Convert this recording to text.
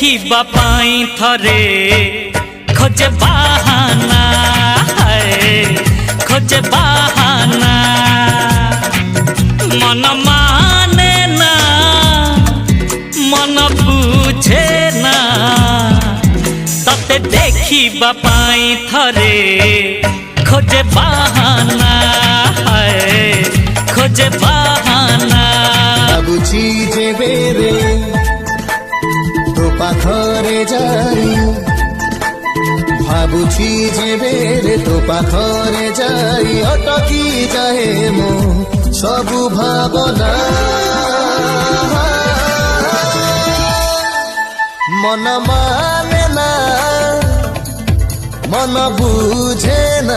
देखिबा पाई थरे खोजे बहाना खोजे बहाना मन माने ना मन बुझे ना तते देखिबा पाई थरे खोजे बहाना खोजे बहाना बुझी जे बेरे तो पाखरे जाई भाबुची जे बेरे तो पाखरे जाई अटकी जाए मो सबु भावना मन माने ना मन बुझे ना।